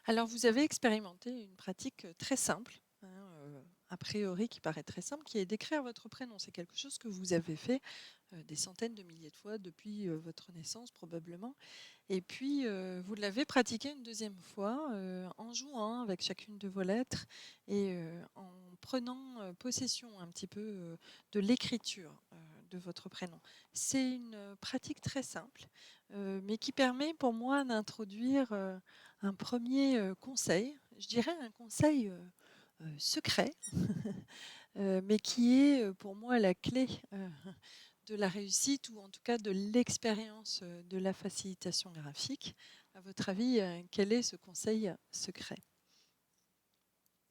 Alors, vous avez expérimenté une pratique très simple, hein, a priori qui paraît très simple, qui est d'écrire votre prénom. C'est quelque chose que vous avez fait des centaines de milliers de fois depuis votre naissance probablement. Et puis, vous l'avez pratiqué une deuxième fois en jouant avec chacune de vos lettres et en prenant possession un petit peu de l'écriture de votre prénom. C'est une pratique très simple, mais qui permet pour moi d'introduire un premier conseil, je dirais un conseil secret, mais qui est pour moi la clé de la réussite ou en tout cas de l'expérience de la facilitation graphique. À votre avis, quel est ce conseil secret?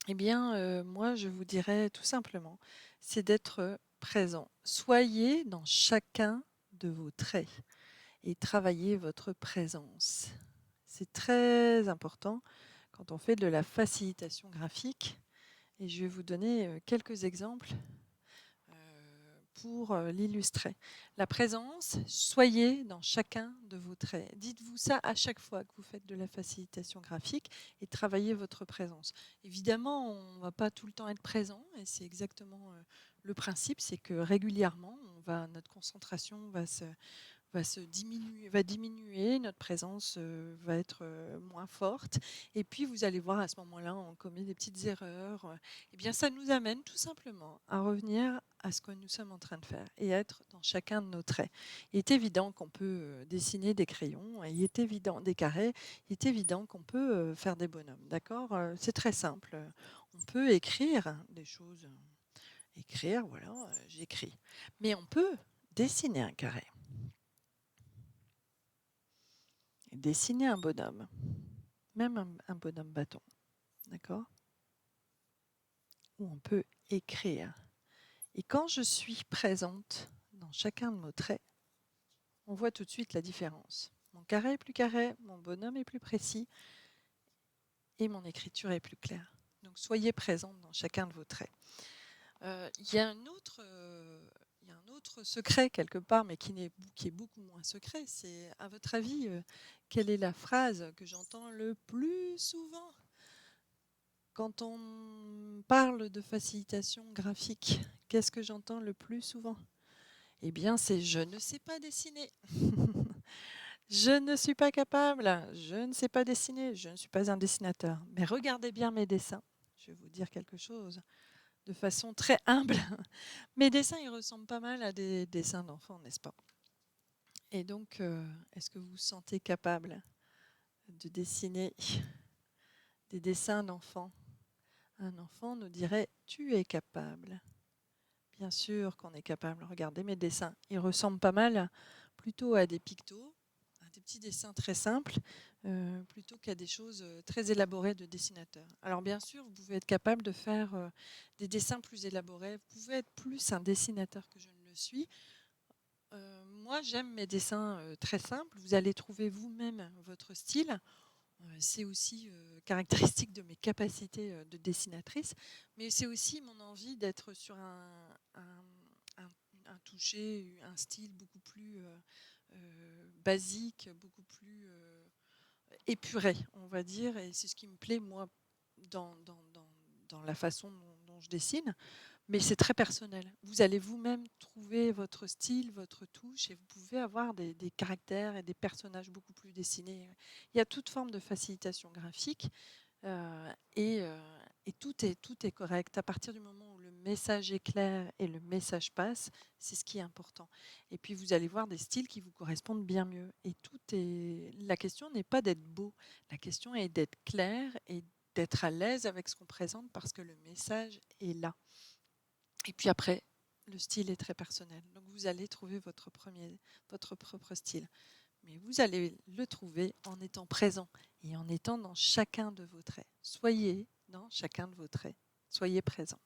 Eh bien, moi, je vous dirais tout simplement, c'est d'être présent. Soyez dans chacun de vos traits et travaillez votre présence. C'est très important quand on fait de la facilitation graphique. Et je vais vous donner quelques exemples pour l'illustrer. La présence, soyez dans chacun de vos traits. Dites-vous ça à chaque fois que vous faites de la facilitation graphique et travaillez votre présence. Évidemment, on ne va pas tout le temps être présent et c'est exactement le principe, c'est que régulièrement, notre concentration va diminuer, notre présence va être moins forte. Et puis, vous allez voir à ce moment-là, on commet des petites erreurs. Eh bien, ça nous amène tout simplement à revenir à ce que nous sommes en train de faire et à être dans chacun de nos traits. Il est évident qu'on peut dessiner des crayons, et il est évident des carrés, il est évident qu'on peut faire des bonhommes. D'accord. C'est très simple. On peut écrire des choses. Écrire, voilà, j'écris. Mais on peut dessiner un carré. Dessiner un bonhomme, même un bonhomme bâton, d'accord? Ou on peut écrire. Et quand je suis présente dans chacun de nos traits, on voit tout de suite la différence. Mon carré est plus carré, mon bonhomme est plus précis et mon écriture est plus claire. Donc soyez présente dans chacun de vos traits. Il y a un autre secret quelque part, mais qui est beaucoup moins secret. C'est, à votre avis, quelle est la phrase que j'entends le plus souvent quand on parle de facilitation graphique? Qu'est-ce que j'entends le plus souvent? Eh bien, c'est je ne sais pas dessiner. Je ne suis pas capable, je ne sais pas dessiner, je ne suis pas un dessinateur. Mais regardez bien mes dessins. Je vais vous dire quelque chose de façon très humble. Mes dessins, ils ressemblent pas mal à des dessins d'enfants, n'est-ce pas? Et donc, est-ce que vous vous sentez capable de dessiner des dessins d'enfants? Un enfant nous dirait « tu es capable ». Bien sûr qu'on est capable. Regardez mes dessins. Ils ressemblent pas mal plutôt à des pictos, à des petits dessins très simples, plutôt qu'à des choses très élaborées de dessinateurs. Alors bien sûr, vous pouvez être capable de faire des dessins plus élaborés. Vous pouvez être plus un dessinateur que je ne le suis. Moi, j'aime mes dessins très simples. Vous allez trouver vous-même votre style. C'est aussi caractéristique de mes capacités de dessinatrice, mais c'est aussi mon envie d'être sur un toucher, un style beaucoup plus basique, beaucoup plus épuré, on va dire, et c'est ce qui me plaît, moi, dans la façon dont je dessine. Mais c'est très personnel. Vous allez vous-même trouver votre style, votre touche, et vous pouvez avoir des caractères et des personnages beaucoup plus dessinés. Il y a toute forme de facilitation graphique et tout est correct. À partir du moment où le message est clair et le message passe, c'est ce qui est important. Et puis vous allez voir des styles qui vous correspondent bien mieux. Et la question n'est pas d'être beau, la question est d'être clair et d'être à l'aise avec ce qu'on présente parce que le message est là. Et puis après, le style est très personnel. Donc vous allez trouver votre propre style. Mais vous allez le trouver en étant présent et en étant dans chacun de vos traits. Soyez dans chacun de vos traits. Soyez présent.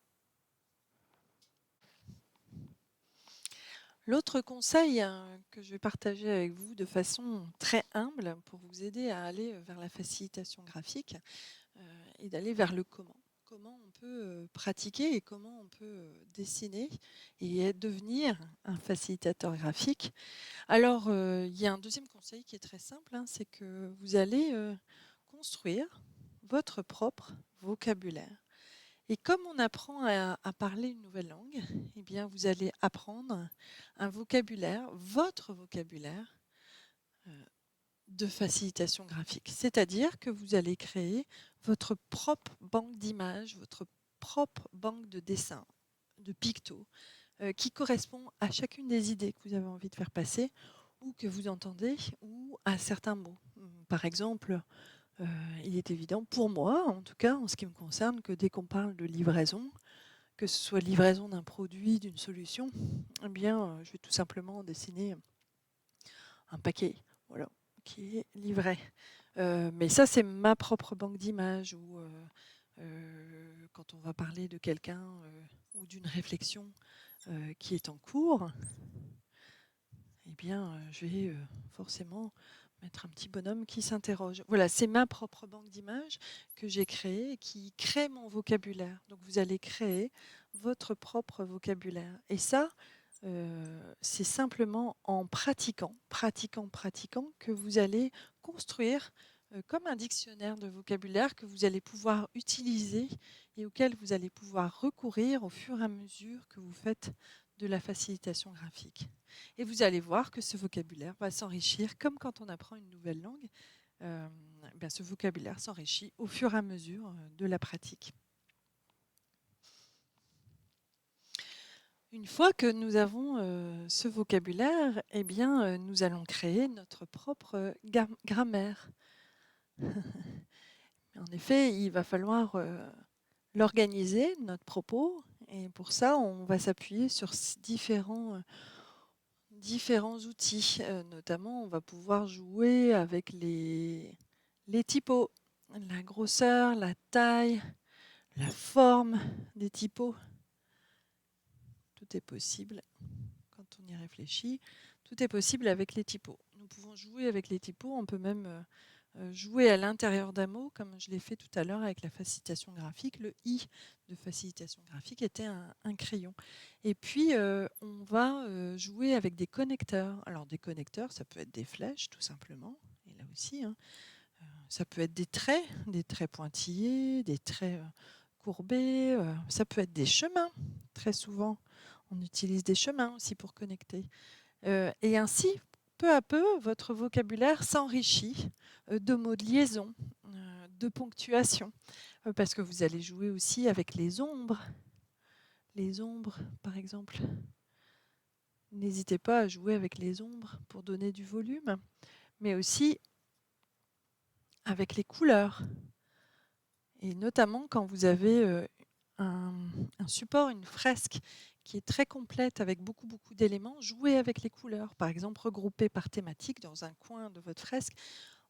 L'autre conseil que je vais partager avec vous de façon très humble pour vous aider à aller vers la facilitation graphique et d'aller vers le comment. Comment on peut pratiquer et comment on peut dessiner et devenir un facilitateur graphique. Alors, il y a un deuxième conseil qui est très simple, hein, c'est que vous allez construire votre propre vocabulaire. Et comme on apprend à parler une nouvelle langue, eh bien vous allez apprendre un vocabulaire, votre vocabulaire de facilitation graphique. C'est-à-dire que vous allez créer votre propre banque d'images, votre propre banque de dessins, de pictos, qui correspond à chacune des idées que vous avez envie de faire passer ou que vous entendez ou à certains mots. Par exemple, il est évident pour moi, en tout cas en ce qui me concerne, que dès qu'on parle de livraison, que ce soit livraison d'un produit, d'une solution, eh bien, je vais tout simplement dessiner un paquet, voilà, qui est livré. Mais ça, c'est ma propre banque d'images ou quand on va parler de quelqu'un ou d'une réflexion qui est en cours, eh bien, je vais forcément mettre un petit bonhomme qui s'interroge. Voilà, c'est ma propre banque d'images que j'ai créée et qui crée mon vocabulaire. Donc, vous allez créer votre propre vocabulaire. Et ça, c'est simplement en pratiquant, que vous allez construire comme un dictionnaire de vocabulaire que vous allez pouvoir utiliser et auquel vous allez pouvoir recourir au fur et à mesure que vous faites de la facilitation graphique. Et vous allez voir que ce vocabulaire va s'enrichir comme quand on apprend une nouvelle langue. Ce vocabulaire s'enrichit au fur et à mesure de la pratique. Une fois que nous avons ce vocabulaire, eh bien, nous allons créer notre propre grammaire. En effet, il va falloir l'organiser, notre propos, et pour ça, on va s'appuyer sur différents outils. Notamment, on va pouvoir jouer avec les typos, la grosseur, la taille, la forme des typos. Tout est possible quand on y réfléchit. Tout est possible avec les typos. Nous pouvons jouer avec les typos, on peut même jouer à l'intérieur d'un mot, comme je l'ai fait tout à l'heure avec la facilitation graphique. Le I de facilitation graphique était un crayon. Et puis, on va jouer avec des connecteurs. Alors, des connecteurs, ça peut être des flèches, tout simplement. Et là aussi, hein, ça peut être des traits pointillés, des traits courbés. Ça peut être des chemins, très souvent. On utilise des chemins aussi pour connecter. Et ainsi, peu à peu, votre vocabulaire s'enrichit de mots de liaison, de ponctuation, parce que vous allez jouer aussi avec les ombres. Les ombres, par exemple. N'hésitez pas à jouer avec les ombres pour donner du volume, mais aussi avec les couleurs. Et notamment quand vous avez un support, une fresque qui est très complète avec beaucoup d'éléments, jouez avec les couleurs. Par exemple, regroupez par thématique dans un coin de votre fresque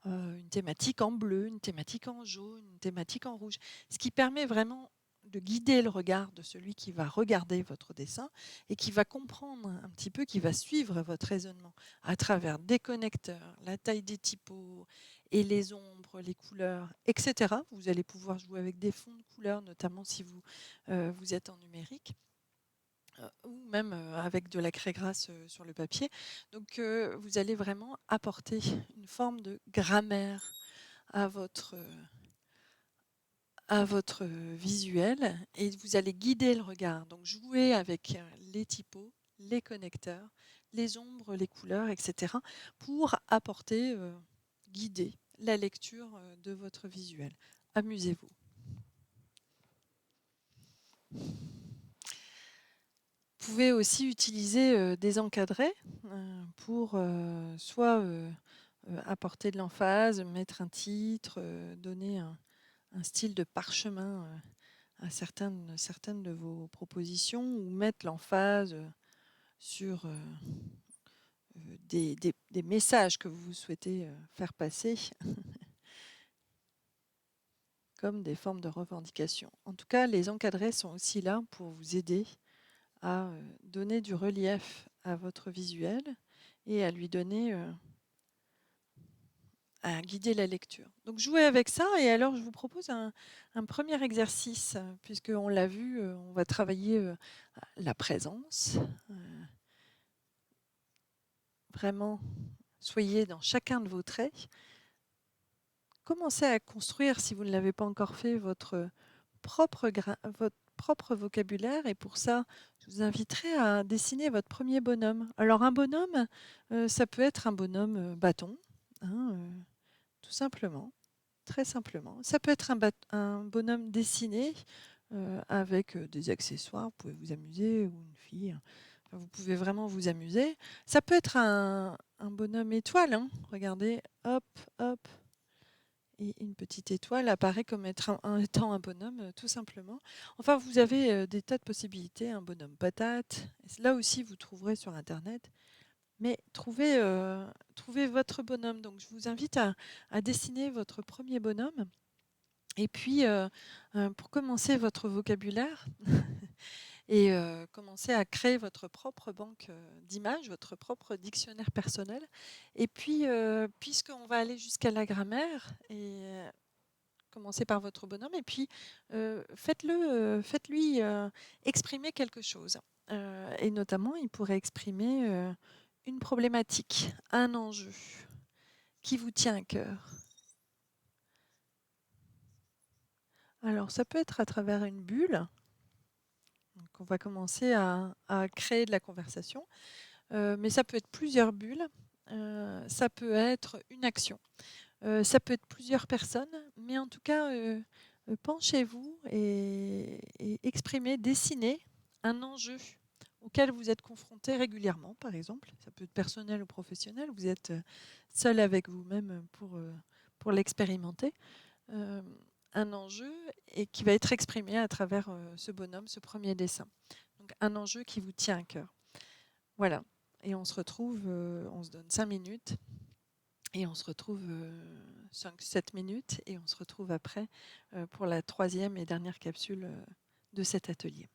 une thématique en bleu, une thématique en jaune, une thématique en rouge. Ce qui permet vraiment de guider le regard de celui qui va regarder votre dessin et qui va comprendre un petit peu, qui va suivre votre raisonnement à travers des connecteurs, la taille des typos et les ombres, les couleurs, etc. Vous allez pouvoir jouer avec des fonds de couleurs, notamment si vous êtes en numérique ou même avec de la craie grasse sur le papier. Donc vous allez vraiment apporter une forme de grammaire à votre visuel et vous allez guider le regard. Donc jouer avec les typos, les connecteurs, les ombres, les couleurs, etc. pour apporter, guider la lecture de votre visuel. Amusez-vous. Vous pouvez aussi utiliser des encadrés pour soit apporter de l'emphase, mettre un titre, donner un style de parchemin à certaines de vos propositions ou mettre l'emphase sur des messages que vous souhaitez faire passer comme des formes de revendication. En tout cas, les encadrés sont aussi là pour vous aider à donner du relief à votre visuel et à lui donner, à guider la lecture. Donc jouez avec ça et alors je vous propose un premier exercice puisqu'on l'a vu, on va travailler la présence. Vraiment, soyez dans chacun de vos traits. commencer à construire, si vous ne l'avez pas encore fait, votre propre vocabulaire. Et pour ça, je vous inviterai à dessiner votre premier bonhomme. Alors un bonhomme, ça peut être un bonhomme bâton, hein, tout simplement, très simplement. Ça peut être un bonhomme dessiné avec des accessoires, vous pouvez vous amuser, ou une fille. Enfin, vous pouvez vraiment vous amuser. Ça peut être un bonhomme étoile, hein. Regardez, hop, hop, et une petite étoile apparaît comme étant un bonhomme, tout simplement. Enfin, vous avez des tas de possibilités, un bonhomme patate. Là aussi, vous trouverez sur Internet. Mais trouvez votre bonhomme. Donc, je vous invite à dessiner votre premier bonhomme. Et puis, pour commencer votre vocabulaire et commencer à créer votre propre banque d'images, votre propre dictionnaire personnel. Et puis, puisqu'on va aller jusqu'à la grammaire, et commencez par votre bonhomme, et puis faites-lui exprimer quelque chose. Et notamment, il pourrait exprimer une problématique, un enjeu qui vous tient à cœur. Alors, ça peut être à travers une bulle. Donc, on va commencer à créer de la conversation, mais ça peut être plusieurs bulles, ça peut être une action, ça peut être plusieurs personnes, mais en tout cas, penchez-vous et exprimez, dessinez un enjeu auquel vous êtes confronté régulièrement, par exemple. Ça peut être personnel ou professionnel, vous êtes seul avec vous-même pour l'expérimenter. Euh, un enjeu et qui va être exprimé à travers ce bonhomme, ce premier dessin. Donc un enjeu qui vous tient à cœur. Voilà. Et on se retrouve, on se donne 5 minutes et on se retrouve 5-7 minutes et on se retrouve après pour la troisième et dernière capsule de cet atelier.